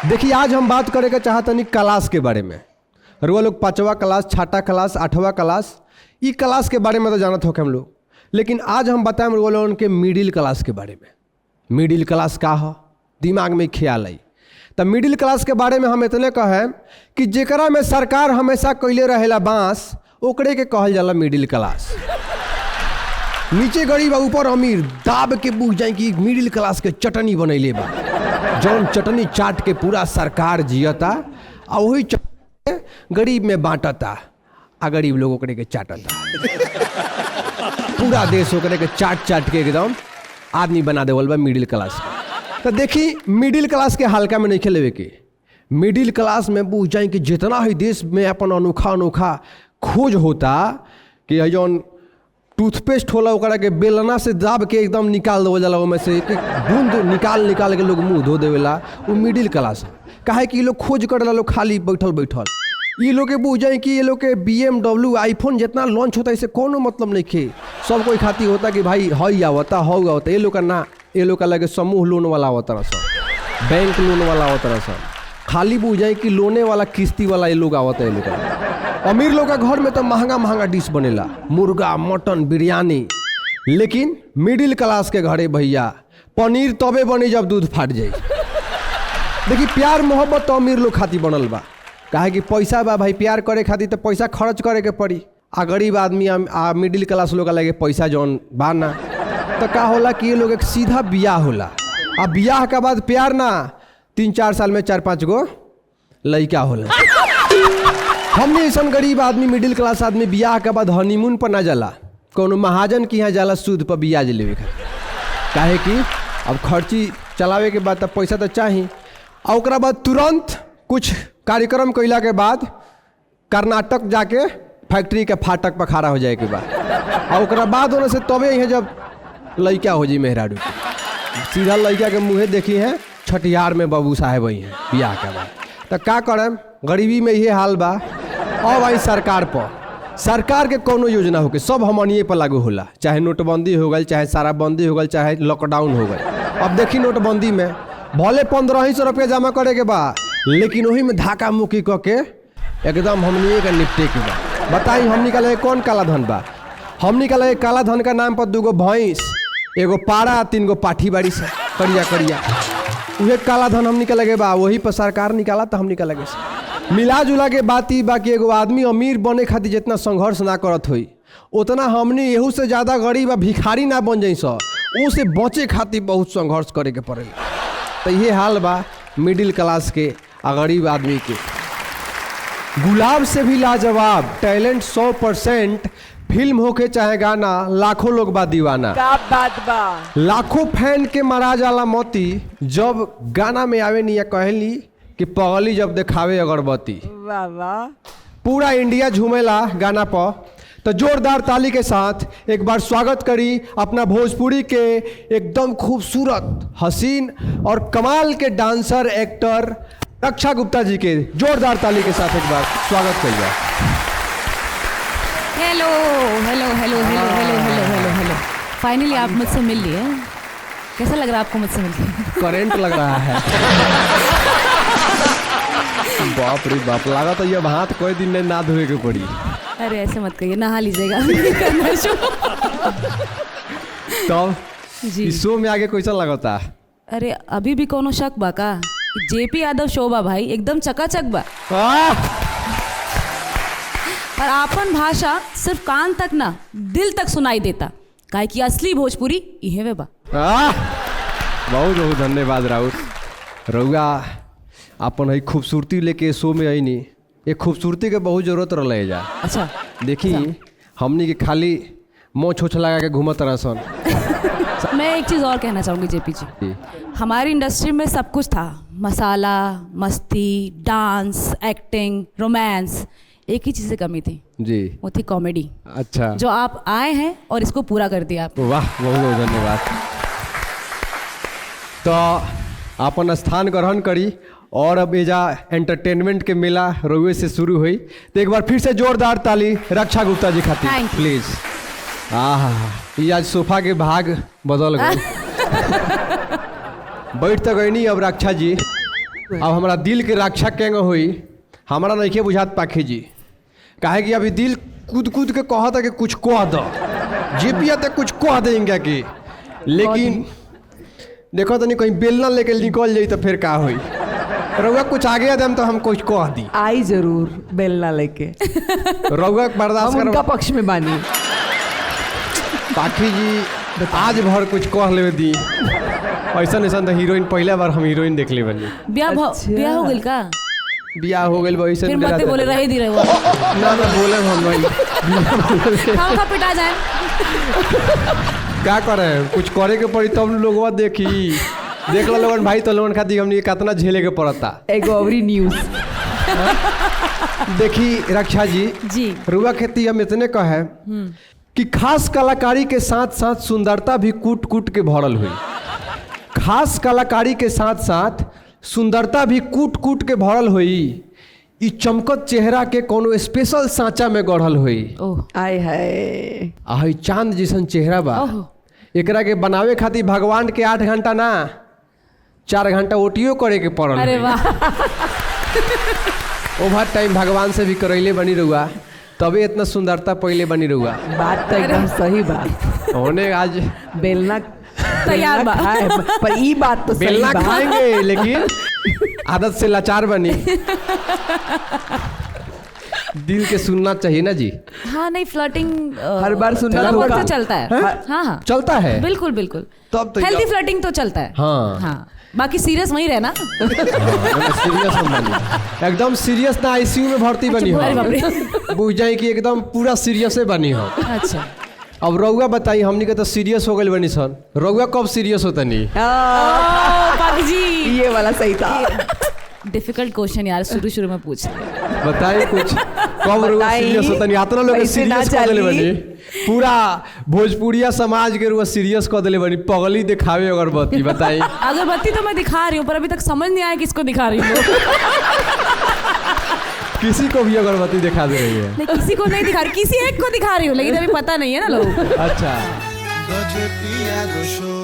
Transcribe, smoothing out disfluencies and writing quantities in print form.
देखिए आज हम बात करेंगे चाहतनी क्लास के बारे में। रुआ लोग 5वां क्लास, 6ठा क्लास, 8वां क्लास, ई क्लास के बारे में तो जानत हो हम लोग, लेकिन आज हम बताएं रुआ लोगन के मिडिल क्लास के बारे में। मिडिल क्लास का हो दिमाग में ख्याल आई तो मिडिल क्लास के बारे में हम इतने कहें कि जेकरा में सरकार हमेशा कैले रहेला बांस, ओकरे के कहल जाला मिडिल क्लास। नीचे गरीब ऊपर अमीर दाब के बुझ जाए कि मिडिल क्लास के चटनी बनैले बा, जौन चटनी चाट के पूरा सरकार जियता आ वही चटनी गरीब में बांटता आ गरीब लोग ओकरे के चाटता। पूरा देश ओकरे के चाट चाट के एकदम आदमी बना देवल बा मिडिल क्लास। तो देखी मिडिल क्लास के हल्का में नहीं खेलेवे के। मिडिल क्लास में बुझ जाए कि जितना ही देश में अपन अनोखा अनोखा खोज होता कि जौन टूथपेस्ट होला ओकरा के बेलना से दाब के एकदम निकाल देवल जाला, ओमे से एक बूंद निकाल निकाल के लोग मुंह धो देवेला, वो मिडिल क्लास है। काहे कि ये लोग खोज करेला, लोग खाली बैठल बैठल। ये लोग के बुझ जाए कि ये लोग के BMW आईफोन जितना लॉन्च होता है इससे कोनो मतलब नहीं खे। सब कोई खाती होता कि भाई हई आवता हऊ आवता, ये लोग का ना, ये लोग का लगे समूह लोन वाला आवता सब, बैंक लोन वाला आवता सब, खाली बुझ जाए कि लोने वाला किस्ती वाला ये लोग आवता है। ये लोग अमीर लोग का घर में तो महंगा महंगा डिश बनेला, मुर्गा मटन बिरयानी, लेकिन मिडिल क्लास के घरे भैया पनीर तबे बनी जब दूध फाट जाए। देखिए प्यार मोहब्बत तो अमीर लोग खातिर बनल बा, काहे कि पैसा बा भाई, प्यार करे खातिर तो पैसा खर्च करे के पड़ी। आ गरीब आदमी आ मिडिल क्लास लोग लगे पैसा जौन बा ना, तो का होला कि ये लोग एक सीधा बियाह होला, आ बियाह के बाद प्यार ना 3-4 साल में 4-5 गो लड़का होला। हमने ऐसा गरीब आदमी मिडिल क्लास आदमी बियाह के बाद हनीमून पर ना जाला, कोनो महाजन के यहाँ जाला सूद पर बियाज लेवे खातिर। काहे कि अब खर्ची चलावे के बाद तब पैसा तो चाहिए, और ओकरा बाद तुरंत कुछ कार्यक्रम कैला के बाद कर्नाटक जाके फैक्ट्री के फाटक पर खड़ा हो जाए के बाद, और ओकरा बाद होने से तबे यहाँ जब लड़का हो जी मेहरारू, सीधा लड़का के मुँहे देखी है छठियार में बाबू साहेब वही हैं बियाह के बाद। तो का करें, गरीबी में ये हाल बा। और भाई सरकार पर, सरकार के कोनो योजना होके सब हमनिए पर लागू होला, चाहे नोटबंदी हो गई, चाहे शराबबंदी हो गई, चाहे लॉकडाउन हो गई। अब देखी नोटबंदी में भले 1500 रुपया जमा करे के बा, लेकिन वही में धाका मुक्की करके एकदम हमनिए का निपटे के बा। बताई हमनी का लगे कौन काला धन बा? हमनी का लगे काला धन का नाम पर 2 गो भैंस, 1 गो पारा, 3 गो पाठी बाड़ी से करिया करिया, उहे काला धन हमनी का लगे बा। वही पर सरकार निकाला तो हमनी का लगे मिला जुला के बात ही बाकी एगो आदमी अमीर बने खातिर जितना संघर्ष ना करत होई, उतना हमनी एहू से ज़्यादा गरीब आ भिखारी ना बन जाई सब, उससे बचे खातिर बहुत संघर्ष करे के पड़ेगा। तो ये हाल बा मिडिल क्लास के आ गरीब आदमी के। गुलाब से भी लाजवाब टैलेंट 100%, फिल्म होके चाहे गाना, लाखों लोग बा दीवाना। क्या बात बा, लाखों फैन के मारा जाला मोती, जब गाना में आवे नहीं या कहली कि पगली जब देखावे अगरबत्ती। वाह वाह, पूरा इंडिया झूमेला गाना पर। तो जोरदार ताली के साथ एक बार स्वागत करी अपना भोजपुरी के एकदम खूबसूरत, हसीन और कमाल के डांसर एक्टर रक्षा गुप्ता जी के। जोरदार ताली के साथ एक बार स्वागत करिए। Hello hello hello hello hello hello hello hello, finally आप मुझसे मिल लिए। कैसा लग रहा है आपको मुझसे मिलके? करंट लग रहा है। बाप रे बाप, लगा तो ये हाथ कोई दिन ना धोए के पड़ी। अरे ऐसे मत कहिए, नहा लीजिएगा। तब जी इस शो में आगे कैसा लगता? अरे अभी भी कोनो शक बा का? JP यादव शो बा भाई, एकदम चकाचक बा। और आपन भाषा सिर्फ कान तक ना दिल तक सुनाई देता, काहे कि असली भोजपुरी इहे बा। बहुत बहुत धन्यवाद राउत। रउआ अपन है खूबसूरती लेके शो में आई नी, ये खूबसूरती के बहुत जरूरत रहा जा। अच्छा देखी हमनी के खाली मोह छोछ लगा के घूमत रहा सन। मैं एक चीज़ और कहना चाहूँगी JP जी, हमारी इंडस्ट्री में सब कुछ था, मसाला, मस्ती, डांस, एक्टिंग, रोमांस, एक ही चीज़ से कमी थी जी, वो थी कॉमेडी। अच्छा, जो आप आए हैं और इसको पूरा कर दिया आप। वाह, बहुत बहुत धन्यवाद। तो अपन स्थान ग्रहण करी और अब एजा एंटरटेनमेंट के मेला रोवे से शुरू हुई। तो एक बार फिर से जोरदार ताली रक्षा गुप्ता जी खातिर प्लीज। ये आज सोफा के भाग बदल गए। बैठ तो गई नहीं अब रक्षा जी, अब हमारा दिल के रक्षा केंगे हुई हमारा नहीं बुझात पाखी जी काहे कि अभी दिल कूद कूद के कहता कि कुछ कह दो जेपी तक कुछ कह देंगे कि लेकिन देखो तो नहीं कहीं बेलना लेके निकल जाई तो फिर का हुई रउआ कुछ आगे आदम तो हम कुछ कह दी आई जरूर बेलना लेके रउआ बर्दाश्त हम उनका कर पक्ष में बानी। पाखी जी आज भर कुछ कह ले दी ऐसा तो हीरोइन पहला बार हम हीरोइन देख ले बनी ब्याह हो गइल का बियाह हो गई वही से फिर मत बोले रहे दी रहे ना बोले हम भाई हम का पिटा जाए क्या करे कुछ करे के पड़ी तब लोगवा देखी देख लो लोगन भाई तो लोगन खाती हमने कितना झेले के पड़ता एगो अवरी न्यूज देखी रक्षा जी जी रुआ खेती हम इतने कहे कि खास कलाकारी के साथ साथ सुंदरता भी कूट कूट के भरल हुई खास कलाकारी के साथ साथ सुंदरता भी कूट कूट के भरल हुई ई चमकत चेहरा के कोनो स्पेशल सांचा में गढ़ल हुई ओह आय हाय आही चांद जैसन चेहरा बा ओह एकरा के बनावे खातिर भगवान के 8 घंटा ना 4 घंटा ओटियो करे के पड़ल अरे हुई। वाह ओवर टाइम भगवान से भी करैले बनी रहुआ तबे इतना सुंदरता पहले बनी रहुआ बात तो एकदम सही बात। होने आज बेलना तैयार बा। खाए, पर ई बात तो सही बेलना बा। खाएंगे लेकिन आदत से लाचार बनी दिल के सुनना चाहिए ना जी हाँ नहीं फ्लर्टिंग हर बार सुनना थोड़ा बहुत होगा। तो चलता है हाँ हाँ चलता है बिल्कुल बिल्कुल तब तो हेल्दी फ्लर्टिंग तो चलता है हाँ। हाँ बाकी सीरियस वहीं रहना सीरियस हम बनी एकदम सीरियस ना आईसीयू में भर्ती बनी हो अरे बाप रे। बुझ जाए कि एकदम पूरा सीरियस बनी हो अच्छा अब रउआ बताई हमनी के तो सीरियस हो गई बनी सन रउआ कब सीरियस होता नहीं पापी जी ये वाला सही था। डिफिकल्ट क्वेश्चन यार शुरू में पूछ बताइए कुछ कब रउआ बताई, सीरियस होता नहीं आतना लोग कैसे ना सीरियस कर देले चली। बनी पूरा भोजपुरिया समाज के रुआ सीरियस कर देले बनी पगली दिखावे अगरबत्ती बताई अगरबत्ती तो मैं दिखा रही हूँ पर अभी तक समझ नहीं आया किसको दिखा रही हूँ किसी को भी अगरबत्ती दिखा दे रही है नहीं किसी को नहीं दिखा रही किसी एक को दिखा रही हूँ लेकिन अभी पता नहीं है ना लोग अच्छा Doce pia do show